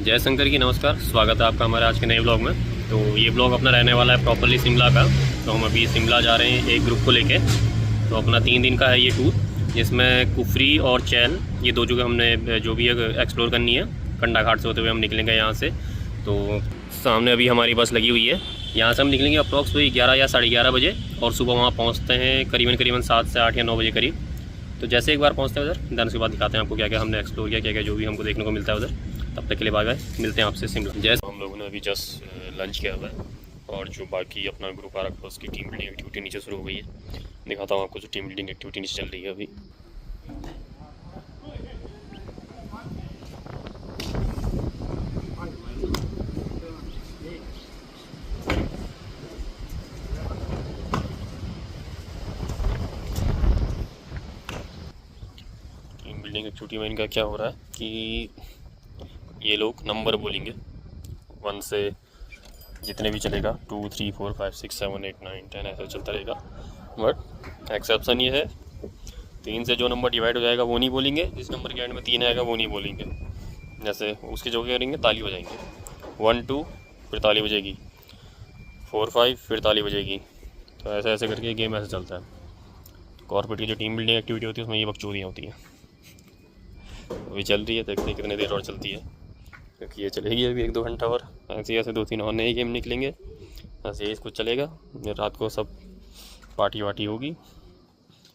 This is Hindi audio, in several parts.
जय शंकर की नमस्कार। स्वागत है आपका हमारे आज के नए ब्लॉग में। तो ये ब्लॉग अपना रहने वाला है प्रॉपरली शिमला का। तो हम अभी शिमला जा रहे हैं एक ग्रुप को लेके। तो अपना 3 दिन का है ये टूर, जिसमें कुफरी और चैल ये दो जगह हमने जो भी एक्सप्लोर करनी है। कंडा घाट से होते हुए हम निकलेंगे यहाँ से। तो सामने अभी हमारी बस लगी हुई है। यहाँ से हम निकलेंगे अप्रॉक्स वही 11 या 11:30 बजे, और सुबह वहाँ पहुँचते हैं करीबन 7 से 8 या 9 बजे करीब। तो जैसे एक बार पहुँचते हैं उधर, देन उसके बाद दिखाते हैं आपको क्या क्या हमने एक्सप्लोर किया, क्या क्या जो भी हमको देखने को मिलता है उधर। तब तक के लिए बाय बाय, मिलते हैं आपसे शिमला। जैसे हम लोगों ने अभी जस्ट लंच किया हुआ है, और जो बाकी अपना ग्रुप आ रखा है उसकी टीम बिल्डिंग एक्टिविटी नीचे शुरू हो गई है। दिखाता हूँ आपको जो टीम बिल्डिंग एक्टिविटी नीचे चल रही है अभी। टीम बिल्डिंग एक्टिविटी में इनका क्या हो रहा है कि ये लोग नंबर बोलेंगे 1 से जितने भी चलेगा, 2 3 4 5 6 7 8 9 10 ऐसा चलता रहेगा। बट एक्सेप्शन ये है, 3 से जो नंबर डिवाइड हो जाएगा वो नहीं बोलेंगे, जिस नंबर के एंड में 3 आएगा वो नहीं बोलेंगे। जैसे उसकी जो करेंगे ताली बजाएंगे, 1 2 फिर ताली बजेगी, 4 5 फिर ताली बजेगी। तो ऐसे ऐसे करके गेम ऐसे चलता है। कॉर्पोरेट की जो टीम बिल्डिंग एक्टिविटी होती है उसमें ये बकचोदियाँ होती हैं। अभी चल रही है, देखते हैं कितने देर और चलती है, क्योंकि ये चलेगी अभी 1-2 घंटा और। ऐसे 2-3 और नए गेम निकलेंगे, ऐसे ही कुछ चलेगा। रात को सब पार्टी वार्टी होगी,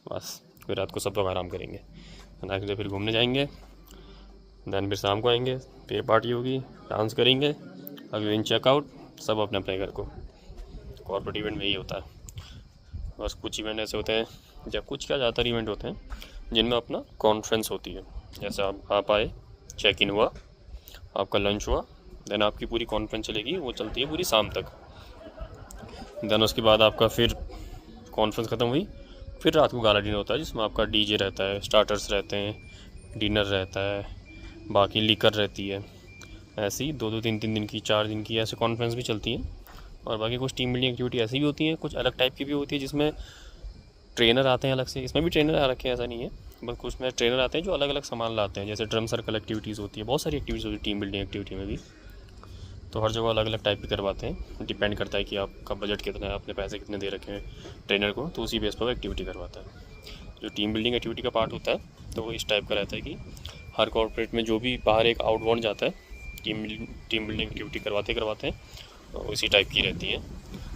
बस फिर रात को सब लोग आराम करेंगे। नेक्स्ट फिर घूमने जाएंगे, देन फिर शाम को आएंगे, फिर पार्टी होगी, डांस करेंगे, अगले दिन चेकआउट, सब अपने अपने घर को। कॉर्पोरेट इवेंट में यही होता है। बस कुछ इवेंट ऐसे होते हैं, जब कुछ क्या ज़्यादातर इवेंट होते हैं जिनमें अपना कॉन्फ्रेंस होती है। जैसे आप आए, चेक इन हुआ, आपका लंच हुआ, देन आपकी पूरी कॉन्फ्रेंस चलेगी, वो चलती है पूरी शाम तक। देन उसके बाद आपका फिर कॉन्फ्रेंस ख़त्म हुई, फिर रात को गाला डिनर होता है, जिसमें आपका डीजे रहता है, स्टार्टर्स रहते हैं, डिनर रहता है, बाकी लिकर रहती है। ऐसी 2-2 3-3 दिन की, 4 दिन की ऐसे कॉन्फ्रेंस भी चलती हैं। और बाकी कुछ टीम बिल्डिंग एक्टिविटी ऐसी भी होती हैं, कुछ अलग टाइप की भी होती है, जिसमें ट्रेनर आते हैं अलग से। इसमें भी ट्रेनर आ रखे हैं, ऐसा नहीं है, बस कुछ में ट्रेनर आते हैं जो अलग अलग सामान लाते हैं। जैसे ड्रम सर्कल एक्टिविटीज़ होती है, बहुत सारी एक्टिविटीज़ होती है टीम बिल्डिंग एक्टिविटी में भी। तो हर जगह अलग अलग टाइप की करवाते हैं, डिपेंड करता है कि आपका बजट कितना है, आपने पैसे कितने दे रखे हैं ट्रेनर को, तो उसी बेस पर वो एक्टिविटी करवाता है। जो टीम बिल्डिंग एक्टिविटी का पार्ट होता है तो वो इस टाइप का रहता है कि हर कॉर्पोरेट में जो भी बाहर एक आउटबाउंड जाता है, टीम बिल्डिंग एक्टिविटी करवाते हैं, तो इसी टाइप की रहती है।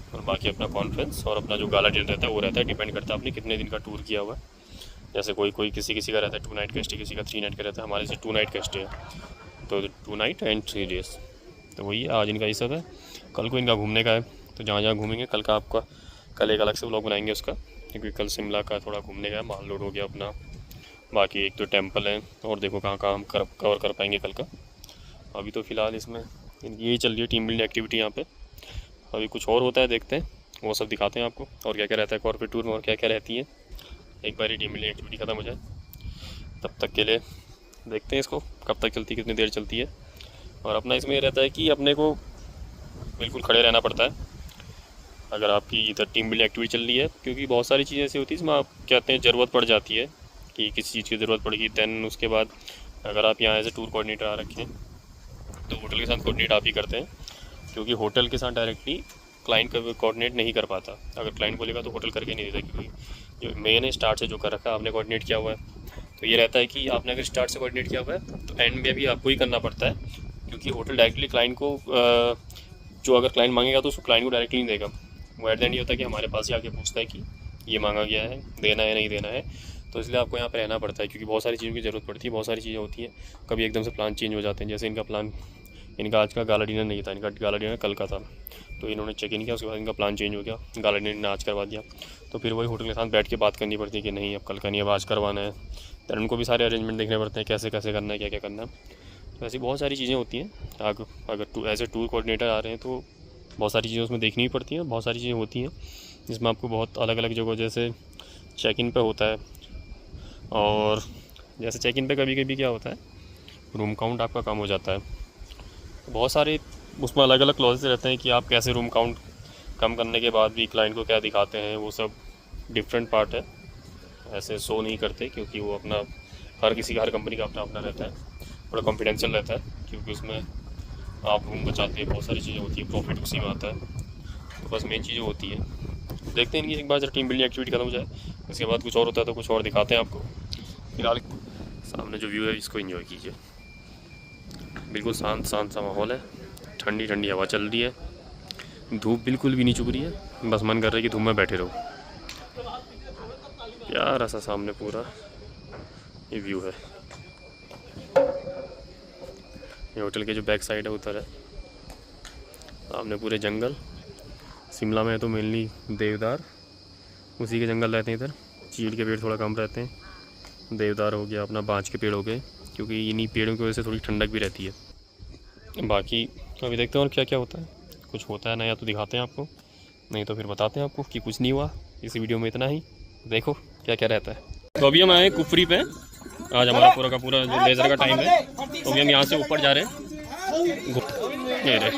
और बाकी अपना कॉन्फ्रेंस और अपना जो गाला डिनर रहता है वो रहता है, डिपेंड करता है आपने कितने दिन का टूर किया हुआ है। जैसे कोई किसी का रहता है 2 नाइट का स्टे, किसी का 3 नाइट का रहता है। हमारे से 2 नाइट का स्टे है, तो 2 नाइट एंड 3 डेज़। तो वही आज इनका ये सब है। कल को इनका घूमने का है, तो जहाँ जहाँ घूमेंगे कल का आपका कल एक अलग से व्लॉग बनाएंगे उसका, क्योंकि कल शिमला का थोड़ा घूमने का है, माल लोड हो गया अपना। बाकी 1-2 टेम्पल हैं, और देखो कहाँ कहाँ हम कवर कर पाएंगे कल का। अभी तो फ़िलहाल इसमें यही चल रही है टीम बिल्डिंग एक्टिविटी यहाँ पे। अभी कुछ और होता है, देखते हैं, वो सब दिखाते हैं आपको, और क्या क्या रहता है कॉर्पोरेट टूर में और क्या क्या रहती है। एक बार ये टीम बिल्डिंग एक्टिविटी ख़त्म हो जाए, तब तक के लिए देखते हैं इसको कब तक चलती है, कितनी देर चलती है। और अपना इसमें ये रहता है कि अपने को बिल्कुल खड़े रहना पड़ता है अगर आपकी इधर टीम बिल्डिंग एक्टिविटी चल रही है, क्योंकि बहुत सारी चीज़ें ऐसी होती है जिसमें आप कहते हैं ज़रूरत पड़ जाती है कि किसी चीज़ की ज़रूरत पड़ेगी। दैन उसके बाद अगर आप यहाँ एज ए टूर कोऑर्डिनेटर आ रखे हैं, तो होटल के साथ कोऑर्डिनेट आप ही करते हैं, क्योंकि होटल के साथ डायरेक्टली क्लाइंट का कोऑर्डिनेट नहीं कर पाता। अगर क्लाइंट बोलेगा तो होटल करके नहीं देता, क्योंकि जो मेन है स्टार्ट से जो कर रखा है आपने कोऑर्डिनेट किया हुआ है। तो ये रहता है कि आपने अगर स्टार्ट से कोऑर्डिनेट किया हुआ है तो एंड में भी आपको ही करना पड़ता है, क्योंकि होटल डायरेक्टली क्लाइंट को जो अगर क्लाइंट मांगेगा तो उसको क्लाइंट को डायरेक्टली नहीं देगा। वो एट द एंड ये होता है कि हमारे पास ही आके पूछता है कि ये मांगा गया है, देना है नहीं देना है। तो इसलिए आपको यहाँ पर रहना पड़ता है, क्योंकि बहुत सारी चीज़ों की ज़रूरत पड़ती है, बहुत सारी चीज़ें होती हैं। कभी एकदम से प्लान चेंज हो जाते हैं। जैसे इनका आज का गाला डिनर नहीं था, इनका गाला डिनर कल का था, तो इन्होंने चेक इन किया, उसके बाद इनका प्लान चेंज हो गया, गाला डिनर आज करवा दिया। तो फिर वही होटल के साथ बैठ के बात करनी पड़ती है कि नहीं अब कल का नहीं, अब आज करवाना है। तो उनको भी सारे अरेंजमेंट देखने पड़ते हैं, कैसे कैसे करना है, क्या क्या करना है। तो ऐसी बहुत सारी चीज़ें होती हैं। अगर एज ए टूर कोऑर्डिनेटर आ रहे हैं तो बहुत सारी चीज़ें उसमें देखनी भी पड़ती हैं। बहुत सारी चीज़ें होती हैं जिसमें आपको बहुत अलग अलग जगह, जैसे चेक इन पे होता है, और जैसे चेक इन पे कभी कभी क्या होता है, रूम काउंट आपका कम हो जाता है। बहुत सारे उसमें अलग अलग क्लॉजेस रहते हैं कि आप कैसे रूम काउंट कम करने के बाद भी क्लाइंट को क्या दिखाते हैं, वो सब डिफरेंट पार्ट है, ऐसे शो नहीं करते, क्योंकि वो अपना हर कंपनी का अपना अपना रहता है, थोड़ा कॉन्फिडेंशियल रहता है, क्योंकि उसमें आप रूम बचाते हैं, बहुत सारी चीज़ें होती है, प्रॉफिट उसी में आता है। तो बस मेन चीज़ें होती है। देखते हैं इनकी एक बार जब टीम बिल्डिंग एक्टिविटी खत्म हो जाए, उसके बाद कुछ और होता है तो कुछ और दिखाते हैं आपको। फिलहाल सामने जो व्यू है इसको एंजॉय कीजिए। बिल्कुल शांत शांत सा माहौल है, ठंडी ठंडी हवा चल रही है, धूप बिल्कुल भी नहीं चुभ रही है, बस मन कर रहा है कि धूप में बैठे रहो। प्यारा सा सामने पूरा ये व्यू है। ये होटल के जो बैक साइड है उधर है, सामने पूरे जंगल। शिमला में तो मेनली देवदार, उसी के जंगल रहते हैं इधर। चीड़ के पेड़ थोड़ा कम रहते हैं, देवदार हो गया, अपना बाँझ के पेड़ हो गए, क्योंकि इन्हीं पेड़ों की वजह से थोड़ी ठंडक भी रहती है। बाकी अभी देखते हैं और क्या क्या होता है। कुछ होता है नया तो दिखाते हैं आपको, नहीं तो फिर बताते हैं आपको कि कुछ नहीं हुआ। इस वीडियो में इतना ही, देखो क्या क्या रहता है। तो अभी हम आए कुफरी पे, आज हमारा पूरा का पूरा जो लेज़र का टाइम है, तो अभी हम यहाँ से ऊपर जा रहे हैं। ये रहे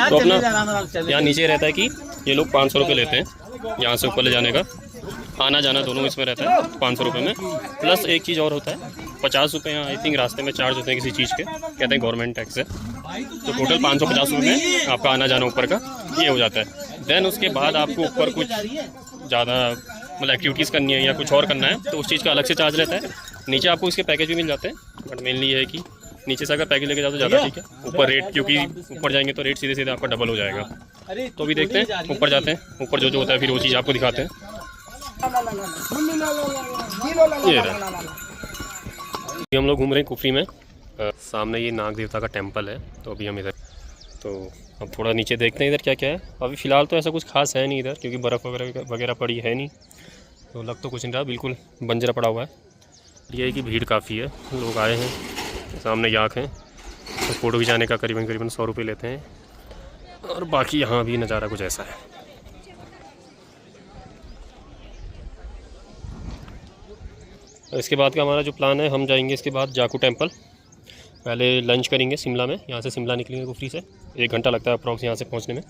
तो अपना यहाँ नीचे रहता है कि ये लोग 500 रुपये लेते हैं यहाँ से ऊपर ले जाने का। आना जाना दोनों इसमें रहता है 500 रुपये में। प्लस एक चीज़ और होता है, 50 रुपये आई थिंक रास्ते में चार्ज होते हैं किसी चीज़ के, कहते हैं गवर्नमेंट टैक्स है। तो टोटल 550 रुपये में आपका आना जाना ऊपर का ये हो जाता है। देन उसके बाद आपको ऊपर कुछ ज़्यादा मतलब एक्टिविटीज़ करनी है या कुछ और करना है तो उस चीज़ का अलग से चार्ज रहता है। नीचे आपको इसके पैकेज भी मिल जाते हैं, बट मेनली ये है कि नीचे से अगर पैकेज लेके जाओ तो ज़्यादा ठीक है। ऊपर रेट, क्योंकि ऊपर जाएंगे तो रेट सीधे सीधे आपका डबल हो जाएगा। तो अभी देखते हैं, ऊपर जाते हैं, ऊपर जो जो होता है फिर वो चीज़ आपको दिखाते हैं। ये हम लोग घूम रहे हैं कुफरी में। सामने ये नाग देवता का टेम्पल है, तो अभी हम इधर, तो अब थोड़ा नीचे देखते हैं इधर क्या क्या है। अभी फ़िलहाल तो ऐसा कुछ खास है नहीं इधर, क्योंकि बर्फ़ वगैरह पड़ी है नहीं, तो लग तो कुछ नहीं रहा, बिल्कुल बंजरा पड़ा हुआ है। ये है कि भीड़ काफ़ी है, लोग आए हैं। सामने याक है, तो फ़ोटो खिंचाने का करीबन 100 रुपये लेते हैं। और बाकी यहाँ भी नज़ारा कुछ ऐसा है। इसके बाद का हमारा जो प्लान है, हम जाएंगे इसके बाद जाकू टेम्पल। पहले लंच करेंगे शिमला में, यहाँ से शिमला निकलेंगे कुफरी से, 1 घंटा लगता है अप्रॉक्स यहाँ से पहुँचने में।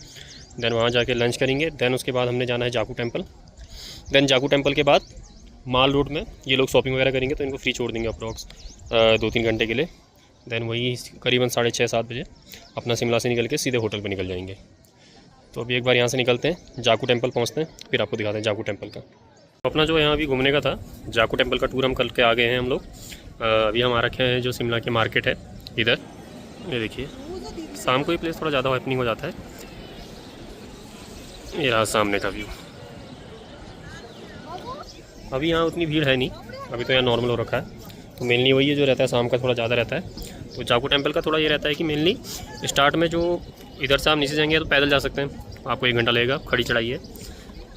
देन वहाँ जाके लंच करेंगे। देन उसके बाद हमने जाना है Jakhu temple. Then Jakhu temple के बाद माल रोड में ये लोग शॉपिंग वगैरह करेंगे, तो इनको फ्री छोड़ देंगे अप्रॉक्स 2-3 घंटे के लिए। देन वही करीबन 6:30-7 बजे अपना शिमला से निकल के सीधे होटल पे निकल जाएंगे। तो अभी एक बार यहाँ से निकलते हैं, जाकू टेम्पल पहुँचते हैं, फिर आपको दिखाते हैं जाकू टेम्पल का। तो अपना जो यहाँ अभी घूमने का था, जाकू टेम्पल का टूर हम करके आ गए हैं हम लोग। अभी हम आ रखे हैं जो शिमला की मार्केट है इधर। ये देखिए, शाम को ये प्लेस थोड़ा ज़्यादा हैपनिंग हो जाता है। ये रहा सामने का व्यू। अभी यहाँ उतनी भीड़ है नहीं, अभी तो यहाँ नॉर्मल हो रखा है। तो मेनली वही है जो रहता है, शाम का थोड़ा ज़्यादा रहता है। तो जाकू टेम्पल का थोड़ा ये रहता है कि मेनली स्टार्ट में जो इधर से आप नीचे जाएंगे तो पैदल जा सकते हैं, आपको 1 घंटा लगेगा, खड़ी चढ़ाई है।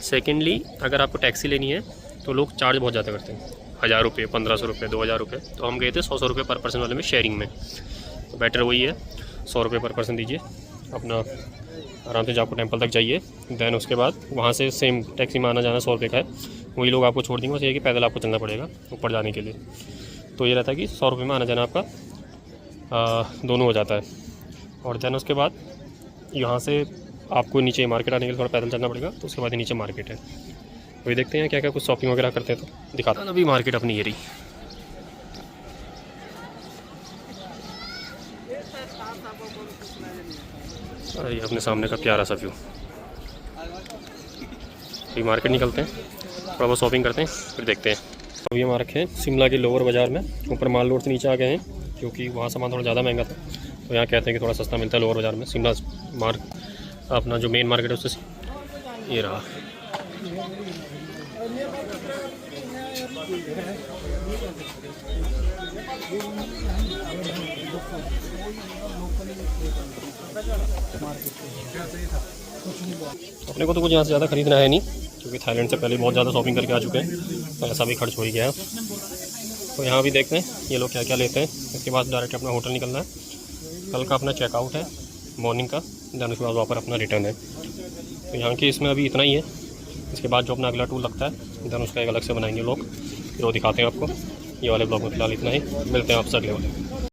सेकेंडली अगर आपको टैक्सी लेनी है तो लोग चार्ज बहुत ज़्यादा करते हैं, 1000 रुपये, 1500 रुपये, 2000 रुपये। तो हम गए थे 100 रुपये पर पर्सन वाले में, शेयरिंग में। तो बेटर वही है, 100 रुपये पर पर्सन दीजिए, अपना आराम से जाकू टेम्पल तक जाइए। देन उसके बाद वहाँ से सेम टैक्सी में आना जाना 100 रुपये का है, वही लोग आपको छोड़ देंगे। बस ये कि पैदल आपको चलना पड़ेगा ऊपर जाने के लिए। तो ये रहता है कि 100 रुपये में आना जाना आपका दोनों हो जाता है। और देन उसके बाद यहाँ से आपको नीचे मार्केट आने के लिए थोड़ा पैदल चलना पड़ेगा, तो उसके बाद ही नीचे मार्केट है। वही देखते हैं क्या क्या कुछ शॉपिंग वगैरह करते हैं, तो दिखाता हूँ। अभी मार्केट अपनी ये रही। और ये अपने सामने का प्यारा सा व्यू। अभी मार्केट निकलते हैं, थोड़ा बहुत शॉपिंग करते हैं, फिर देखते हैं। अभी हम आ रखे हैं शिमला के लोअर बाज़ार में, ऊपर माल रोड से नीचे आ गए हैं, क्योंकि वहाँ सामान थोड़ा ज़्यादा महंगा था। तो यहाँ कहते हैं कि थोड़ा सस्ता मिलता है लोअर बाज़ार में। शिमला अपना जो मेन मार्केट है उससे ये रहा। अपने को तो कुछ यहाँ से ज़्यादा खरीदना है नहीं, क्योंकि थाईलैंड से पहले बहुत ज़्यादा शॉपिंग करके आ चुके हैं, तो ऐसा भी खर्च हो ही गया। तो यहाँ भी देखते हैं ये लोग क्या क्या लेते हैं। इसके बाद डायरेक्ट अपना होटल निकलना है। कल का अपना चेकआउट है मॉर्निंग का, देन उसके बाद वापस अपना रिटर्न है। तो यहाँ के इसमें अभी इतना ही है। इसके बाद जो अपना अगला टूर लगता है, देन उसका एक अलग से बनाएंगे लोग, फिर वो दिखाते हैं आपको। ये वाले ब्लॉग में फिलहाल इतना ही, मिलते हैं आपसे अगले वाले।